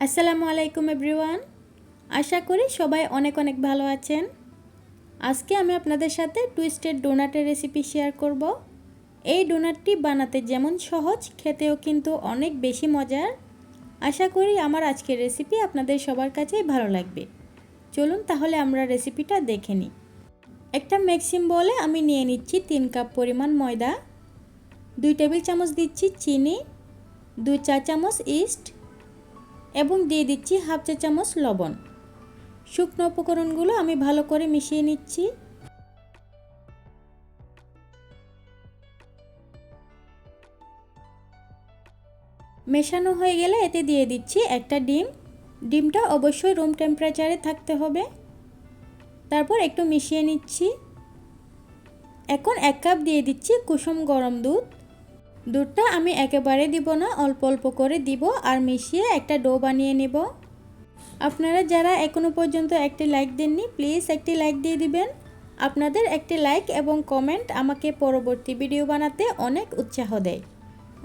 আসসালামু আলাইকুম এভরিওয়ান। আশা করি সবাই অনেক অনেক ভালো আছেন। আজকে আমি আপনাদের সাথে টুইস্টেড ডোনাটের রেসিপি শেয়ার করব। এই ডোনাটটি বানাতে যেমন সহজ, খেতেও কিন্তু অনেক বেশি মজার। আশা করি আমার আজকের রেসিপি আপনাদের সবার কাছেই ভালো লাগবে। চলুন তাহলে আমরা রেসিপিটা দেখে নিই। একটা মিক্সিং বোলে আমি নিয়ে নিচ্ছি 3 কাপ পরিমাণ ময়দা, 2 টেবিল চামচ দিচ্ছি চিনি, 2 চা চামচ ইস্ট এবং দিয়ে দিচ্ছি হাফ চা চামচ লবণ। শুকনো উপকরণগুলো আমি ভালো করে মিশিয়ে নিচ্ছি। মেশানো হয়ে গেলে এতে দিয়ে দিচ্ছি একটা ডিম। ডিমটা অবশ্যই রুম টেম্পারেচারে থাকতে হবে। তারপর একটু মিশিয়ে নিচ্ছি। এখন 1 কাপ দিয়ে দিচ্ছি কুসুম গরম দুধ। দুধটা আমি একেবারে দিব না, অল্প অল্প করে দিব আর মিশিয়ে একটা ডো বানিয়ে নেব। আপনারা যারা এখনো পর্যন্ত একটি লাইক দেননি, প্লিজ একটি লাইক দিয়ে দিবেন। আপনাদের একটি লাইক এবং কমেন্ট আমাকে পরবর্তী ভিডিও বানাতে অনেক উৎসাহ দেয়।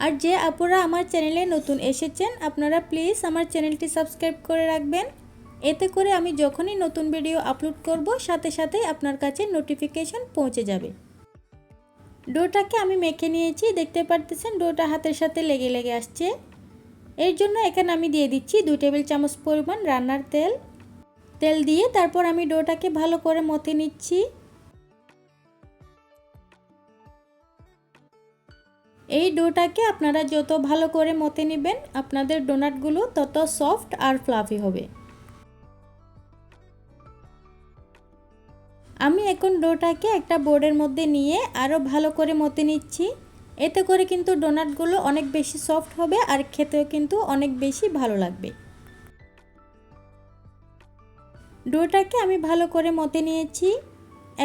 আর যে আপুরা আমার চ্যানেলে নতুন এসেছেন, আপনারা প্লিজ আমার চ্যানেলটি সাবস্ক্রাইব করে রাখবেন। এতে করে আমি যখনই নতুন ভিডিও আপলোড করব সাথে সাথেই আপনার কাছে নোটিফিকেশন পৌঁছে যাবে। ডোটাকে আমি মেখে নিয়েছি, দেখতে পারতেছেন ডোটা হাতের সাথে লেগে লেগে আসছে। এর জন্য এখানে আমি দিয়ে দিচ্ছি 2 টেবিল চামচ পরিমাণ রান্নার তেল দিয়ে তারপর আমি ডোটাকে ভালো করে মথে নিচ্ছি। এই ডোটাকে আপনারা যত ভালো করে মথে নেবেন, আপনাদের ডোনাটগুলো তত সফট আর ফ্লাফি হবে। আমি এখন ডোটাকে একটা বোর্ডের মধ্যে নিয়ে আরও ভালো করে মথে নিচ্ছি। এতে করে কিন্তু ডোনাটগুলো অনেক বেশি সফট হবে আর খেতেও কিন্তু অনেক বেশি ভালো লাগবে। ডোটাকে আমি ভালো করে মথে নিয়েছি।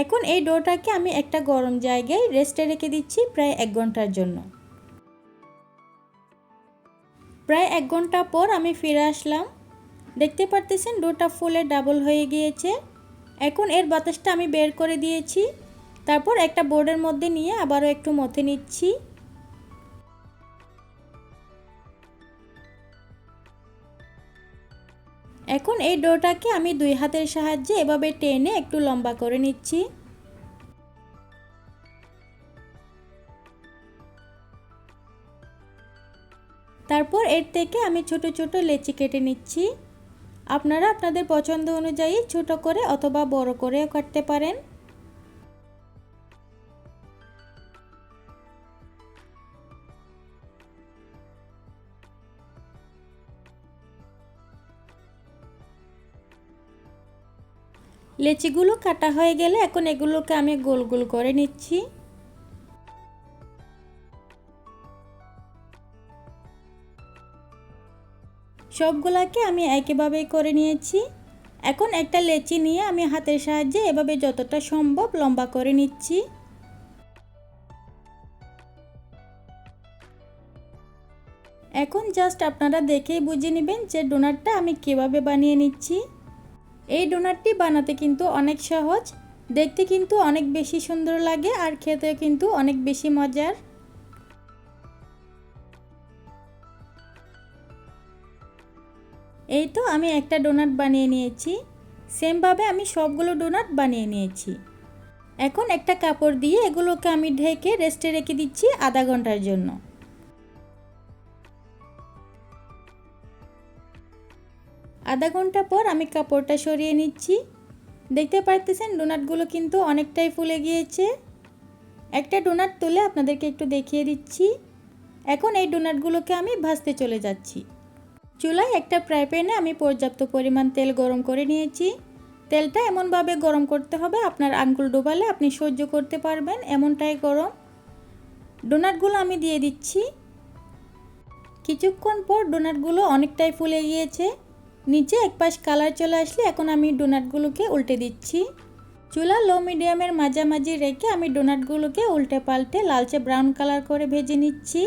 এখন এই ডোটাকে আমি একটা গরম জায়গায় রেস্টে রেখে দিচ্ছি প্রায় 1 ঘন্টার জন্য। প্রায় 1 ঘন্টা পর আমি ফিরে আসলাম। দেখতে পারতেছেন ডোটা ফুলে ডাবল হয়ে গিয়েছে। এখন এর বাতাসটা আমি বের করে দিয়েছি। তারপর একটা বোর্ডের মধ্যে নিয়ে আবারও একটু মথে নিচ্ছি। এখন এই ডোটাকে আমি 2 হাতের সাহায্যে এভাবে টেনে একটু লম্বা করে নিচ্ছি। তারপর এর থেকে আমি ছোট ছোট লেচি কেটে নিচ্ছি। আপনারা আপনাদের পছন্দ অনুযায়ী ছোট করে অথবা বড় করেও কাটতে পারেন। লেচিগুলো কাটা হয়ে গেলে এখন এগুলোকে আমি গোল গোল করে নিচ্ছি। সবগুলাকে আমি একইভাবে করে নিয়েছি। এখন একটা লেচি নিয়ে আমি হাতের সাহায্যে এভাবে যতটা সম্ভব লম্বা করে নিচ্ছি। এখন জাস্ট আপনারা দেখেই বুঝে নেবেন যে ডোনাটটা আমি কিভাবে বানিয়ে নিচ্ছি। এই ডোনাটটি বানাতে কিন্তু অনেক সহজ, দেখতে কিন্তু অনেক বেশি সুন্দর লাগে আর খেতেও কিন্তু অনেক বেশি মজার। এই তো আমি একটা ডোনাট বানিয়ে নিয়েছি। সেমভাবে আমি সবগুলো ডোনাট বানিয়ে নিয়েছি। এখন একটা কাপড় দিয়ে এগুলোকে আমি ঢেকে রেস্টে রেখে দিচ্ছি আধা ঘন্টার জন্য। আধা ঘন্টা পর আমি কাপড়টা সরিয়ে নিচ্ছি। দেখতে পারতেছেন ডোনাটগুলো কিন্তু অনেকটাই ফুলে গিয়েছে। একটা ডোনাট তুলে আপনাদেরকে একটু দেখিয়ে দিচ্ছি। এখন এই ডোনাটগুলোকে আমি ভাজতে চলে যাচ্ছি। চুলায় একটা ফ্রাই প্যানে আমি পর্যাপ্ত পরিমাণ তেল গরম করে নিয়েছি। তেলটা এমনভাবে গরম করতে হবে আপনার আঙ্গুল ডোবালে আপনি সহ্য করতে পারবেন, এমনটাই গরম। ডোনাটগুলো আমি দিয়ে দিচ্ছি। কিছুক্ষণ পর ডোনাটগুলো অনেকটাই ফুলে গিয়েছে। নিচে এক পাশ কালার চলে আসলে এখন আমি ডোনাটগুলোকে উল্টে দিচ্ছি। চুলা লো মিডিয়ামের মাঝামাঝি রেখে আমি ডোনাটগুলোকে উল্টে পাল্টে লালচে ব্রাউন কালার করে ভেজে নিচ্ছি।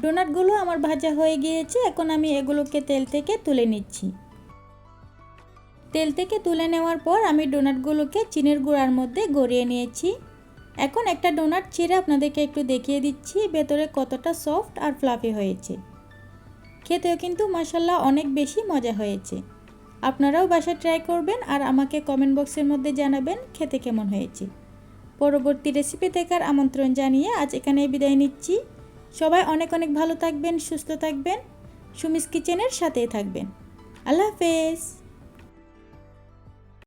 ডোনাটগুলো আমার ভাজা হয়ে গিয়েছে। এখন আমি এগুলোকে তেল থেকে তুলে নিচ্ছি। তেল থেকে তুলে নেওয়ার পর আমি ডোনাটগুলোকে চিনির গুঁড়ার মধ্যে গড়িয়ে নিয়েছি। এখন একটা ডোনাট ছিঁড়ে আপনাদেরকে একটু দেখিয়ে দিচ্ছি ভেতরে কতটা সফট আর ফ্লাফি হয়েছে। খেতেও কিন্তু মাশাআল্লাহ অনেক বেশি মজা হয়েছে। আপনারাও বাসায় ট্রাই করবেন আর আমাকে কমেন্ট বক্সের মধ্যে জানাবেন খেতে কেমন হয়েছে। পরবর্তী রেসিপি দেখার আমন্ত্রণ জানিয়ে আজ এখানেই বিদায় নিচ্ছি। সবাই অনেক অনেক ভালো থাকবেন, সুস্থ থাকবেন, সুমিস কিচেনের সাথেই থাকবেন। আল্লাহ হাফেজ।